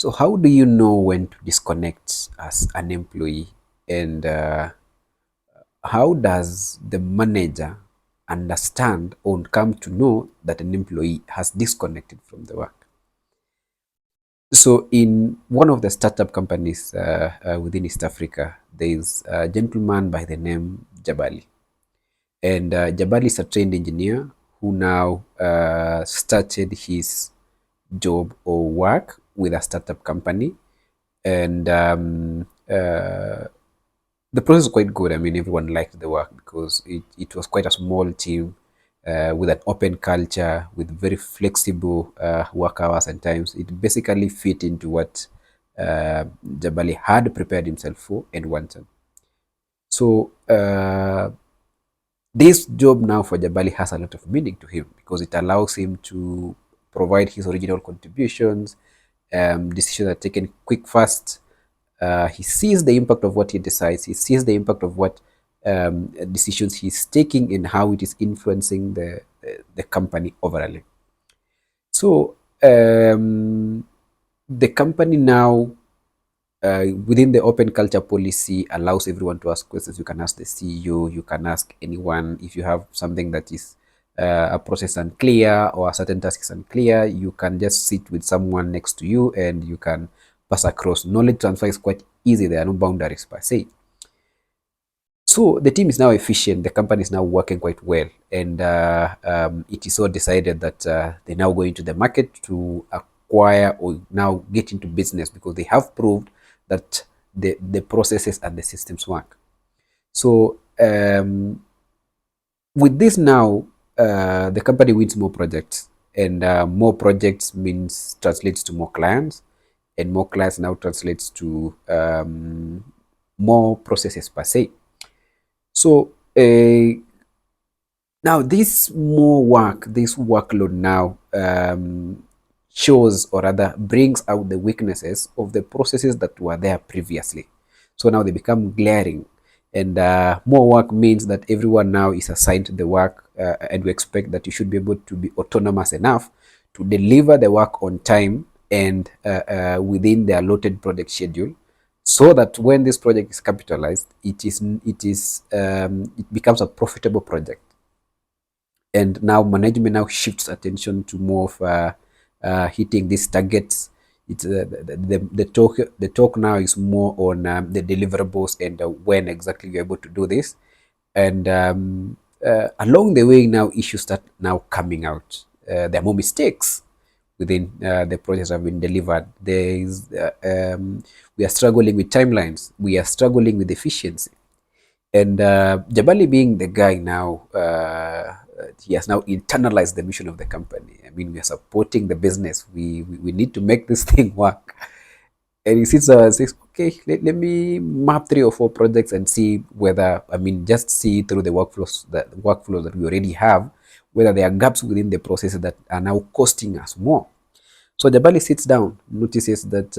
So how do you know when to disconnect as an employee, and how does the manager understand or come to know that an employee has disconnected from the work? So in one of the startup companies within East Africa, there is a gentleman by the name Jabali. And Jabali is a trained engineer who now started his job or work with a startup company. And the process was quite good. I mean, everyone liked the work because it was quite a small team with an open culture, with very flexible work hours and times. It basically fit into what Jabali had prepared himself for and wanted. So this job now for Jabali has a lot of meaning to him because it allows him to provide his original contributions. Decisions are taken quick, fast. He sees the impact of what he decides. He sees the impact of what decisions he's taking and how it is influencing the company overall. So the company now, within the open culture policy, allows everyone to ask questions. You can ask the CEO, you can ask anyone. If you have something that is a process unclear or a certain task is unclear, you can just sit with someone next to you and you can pass across. Knowledge transfer is quite easy. There are no boundaries per se. So the team is now efficient. The company is now working quite well, and it is so decided that they now go into the market to acquire or now get into business because they have proved that the processes and the systems work. So with this now, the company wins more projects, and more projects means translates to more clients, and more clients now translates to more processes per se. So now this more work, this workload now shows or rather brings out the weaknesses of the processes that were there previously. So now they become glaring, and more work means that everyone now is assigned the work, and we expect that you should be able to be autonomous enough to deliver the work on time and within the allotted project schedule, so that when this project is capitalized, it becomes a profitable project. And now management now shifts attention to more of hitting these targets. It's the talk now is more on the deliverables and when exactly you're able to do this. And along the way now, issues start now coming out. There are more mistakes within the projects that have been delivered. We are struggling with timelines. We are struggling with efficiency. And Jabali being the guy now, he has now internalized the mission of the company. I mean, we are supporting the business. We need to make this thing work. And he sits there and says, okay, let me map 3 or 4 projects and see whether, I mean, just see through the workflows that we already have, whether there are gaps within the processes that are now costing us more. So Jabali sits down, notices that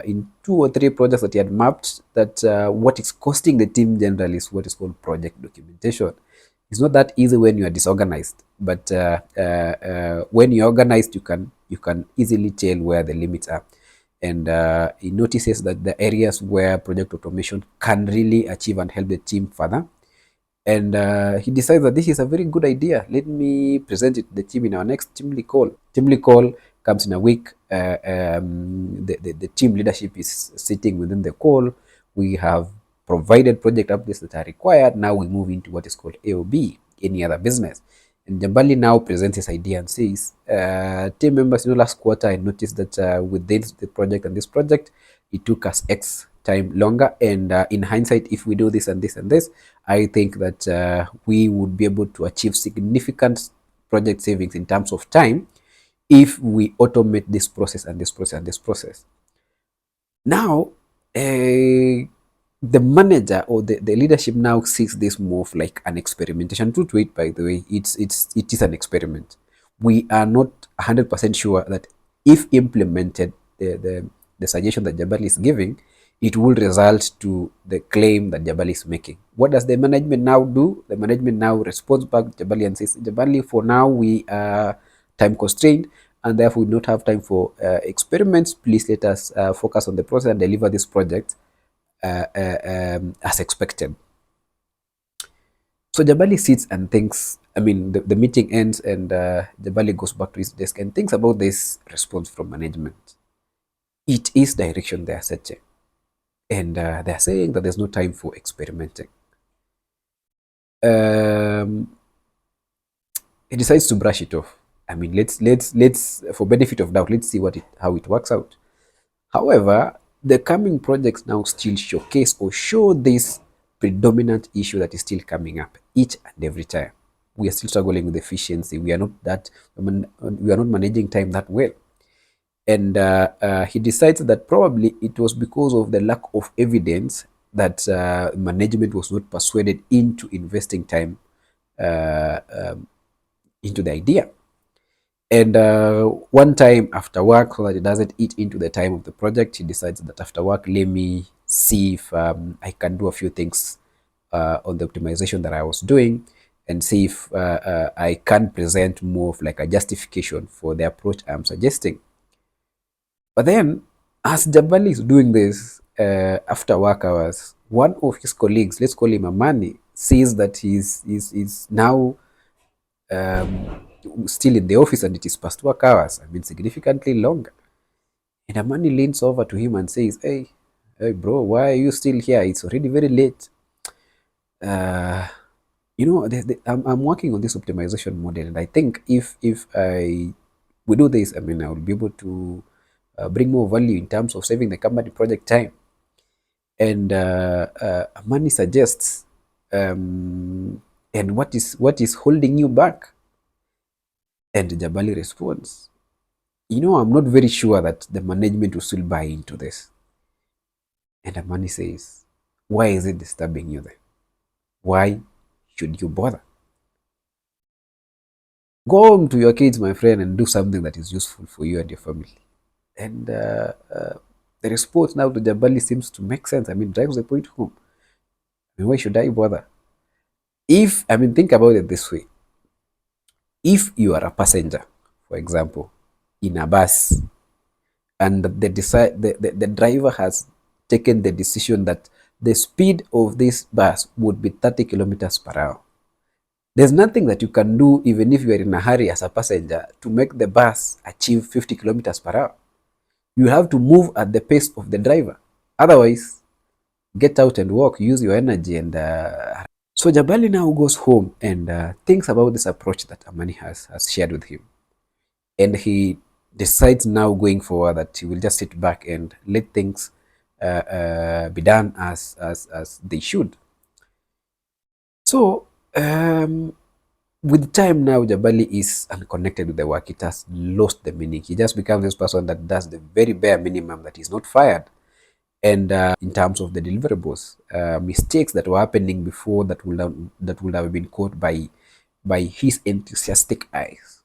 in 2 or 3 projects that he had mapped, that what is costing the team generally is what is called project documentation. It's not that easy when you are disorganized, but when you're organized, you can easily tell where the limits are. And he notices that the areas where project automation can really achieve and help the team further. And he decides that this is a very good idea. Let me present it to the team in our next teamly call. Teamly call comes in a week. The team leadership is sitting within the call. We have provided project updates that are required. Now we move into what is called AOB, any other business. And Jambali now presents his idea and says, team members, last quarter I noticed that with the project and this project, it took us X time longer. And in hindsight, if we do this and this and this, I think that we would be able to achieve significant project savings in terms of time if we automate this process and this process and this process. Now, the manager or the leadership now sees this move like an experimentation. True to it, by the way, it is an experiment. We are not 100% sure that if implemented, the suggestion that Jabali is giving, it will result to the claim that Jabali is making. What does the management now do? The management now responds back to Jabali and says, Jabali, for now we are time constrained. and therefore we do not have time for experiments. Please let us focus on the process and deliver this project as expected. So Jabali sits and thinks. I mean, the meeting ends, and Jabali goes back to his desk and thinks about this response from management. It is direction they are setting, and they are saying that there's no time for experimenting. Um, he decides to brush it off. I mean, let's for benefit of doubt, let's see how it works out. However, the coming projects now still showcase or show this predominant issue that is still coming up each and every time. We are still struggling with efficiency. We are not that we are not managing time that well. And he decides that probably it was because of the lack of evidence that management was not persuaded into investing time uh, um, into the idea. And one time after work, so that it doesn't eat into the time of the project, he decides that after work, let me see if I can do a few things on the optimization that I was doing, and see if I can present more of like a justification for the approach I'm suggesting. But then, as Jabali is doing this after work hours, one of his colleagues, let's call him Amani, says that he's now still in the office and it is past work hours. I mean, significantly longer. And Amani leans over to him and says, hey, bro, why are you still here? It's already very late. Uh, I'm working on this optimization model, and I think if I we do this, I mean, I will be able to bring more value in terms of saving the company project time. And Amani suggests, and what is holding you back? And Jabali responds, I'm not very sure that the management will still buy into this. And Amani says, why is it disturbing you then? Why should you bother? Go home to your kids, my friend, and do something that is useful for you and your family. And the response now to Jabali seems to make sense. I mean, drives the point home. I mean, why should I bother? Think about it this way. If you are a passenger, for example, in a bus, and the driver has taken the decision that the speed of this bus would be 30 kilometers per hour. There's nothing that you can do, even if you are in a hurry as a passenger, to make the bus achieve 50 kilometers per hour. You have to move at the pace of the driver. Otherwise, get out and walk, use your energy. And so Jabali now goes home and thinks about this approach that Amani has shared with him. And he decides now going forward that he will just sit back and let things be done as they should. So with time now, Jabali is unconnected with the work. It has lost the meaning. He just becomes this person that does the very bare minimum, that is not fired. And in terms of the deliverables, mistakes that were happening before that would have been caught by his enthusiastic eyes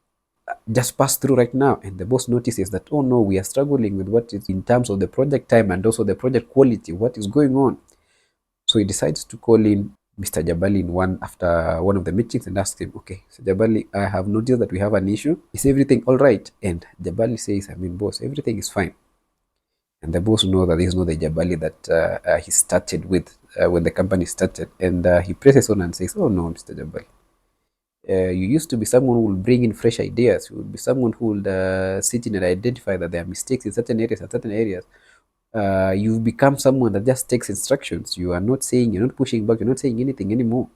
just pass through right now, and the boss notices that, oh no, we are struggling with what is in terms of the project time and also the project quality. What is going on? So he decides to call in Mr. Jabali in after one of the meetings and ask him, okay, so Jabali, I have noticed that we have an issue. Is everything all right? And Jabali says, boss, everything is fine. And the boss knows that this is not the Jabali that he started with when the company started. And he presses on and says, oh no, Mr. Jabali. You used to be someone who will bring in fresh ideas. You would be someone who would sit in and identify that there are mistakes in certain areas and certain areas. You've become someone that just takes instructions. You are not saying, you're not pushing back, you're not saying anything anymore.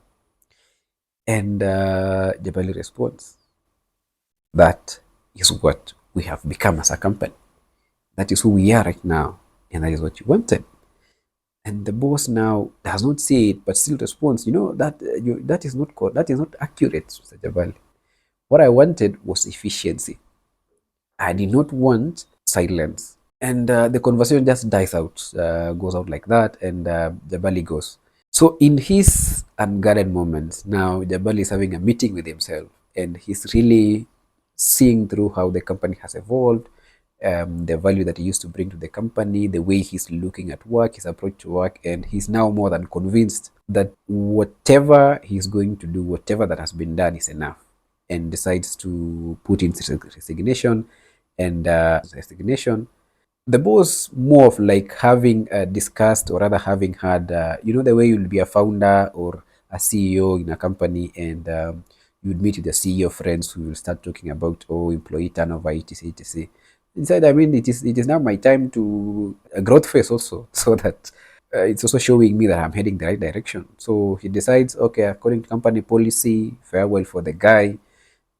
And Jabali responds, that is what we have become as a company. That is who we are right now. And that is what you wanted. And the boss now does not say it, but still responds, that is not accurate, Mr. Jabali. What I wanted was efficiency. I did not want silence. And the conversation just dies out, goes out like that, and Jabali goes. So in his unguarded moments, now Jabali is having a meeting with himself, and he's really seeing through how the company has evolved, the value that he used to bring to the company, the way he's looking at work, his approach to work, and he's now more than convinced that whatever he's going to do, whatever that has been done is enough, and decides to put in resignation and resignation. The boss more of like having discussed, or rather having had, the way you'll be a founder or a CEO in a company, and you'd meet with the CEO friends who will start talking about, oh, employee turnover, etc, etc. Inside, I mean, it is now my time to a growth phase also, so that it's also showing me that I'm heading the right direction. So he decides, okay, according to company policy, farewell for the guy.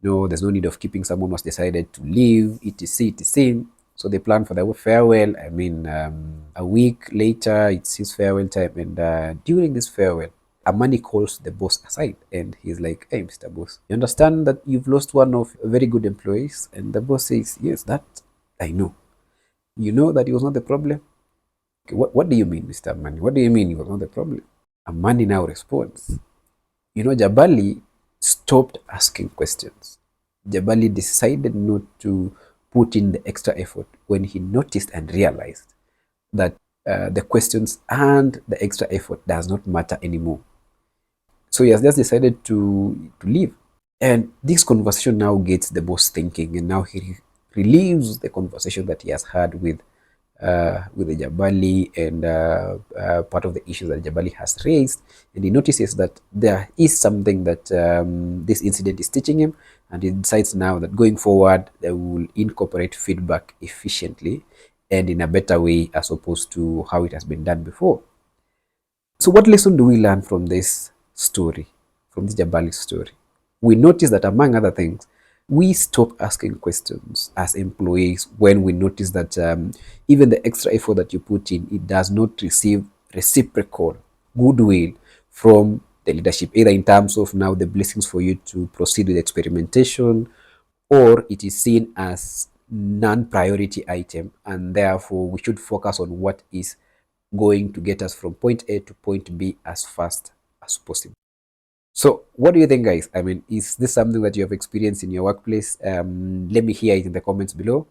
No, there's no need of keeping someone who's decided to leave, etc, etc. So they plan for the farewell. I mean, a week later, it's his farewell time, and during this farewell, Amani calls the boss aside, and he's like, "Hey, Mr. Boss, you understand that you've lost one of your very good employees?" And the boss says, "Yes, that I know. You know that he was not the problem." "Okay, what do you mean, Mr. Amani? What do you mean he was not the problem?" Amani now responds, Jabali stopped asking questions. Jabali decided not to put in the extra effort when he noticed and realized that the questions and the extra effort does not matter anymore. So he has just decided to leave. And this conversation now gets the boss thinking, and now he relieves the conversation that he has had with the Jabali, and part of the issues that Jabali has raised. And he notices that there is something that this incident is teaching him, and he decides now that going forward, they will incorporate feedback efficiently and in a better way as opposed to how it has been done before. So what lesson do we learn from this story, from this Jabali story? We notice that, among other things, we stop asking questions as employees when we notice that even the extra effort that you put in, it does not receive reciprocal goodwill from the leadership, either in terms of now the blessings for you to proceed with experimentation, or it is seen as non-priority item, and therefore we should focus on what is going to get us from point A to point B as fast as possible. So, what do you think, guys? I mean, is this something that you have experienced in your workplace? Let me hear it in the comments below.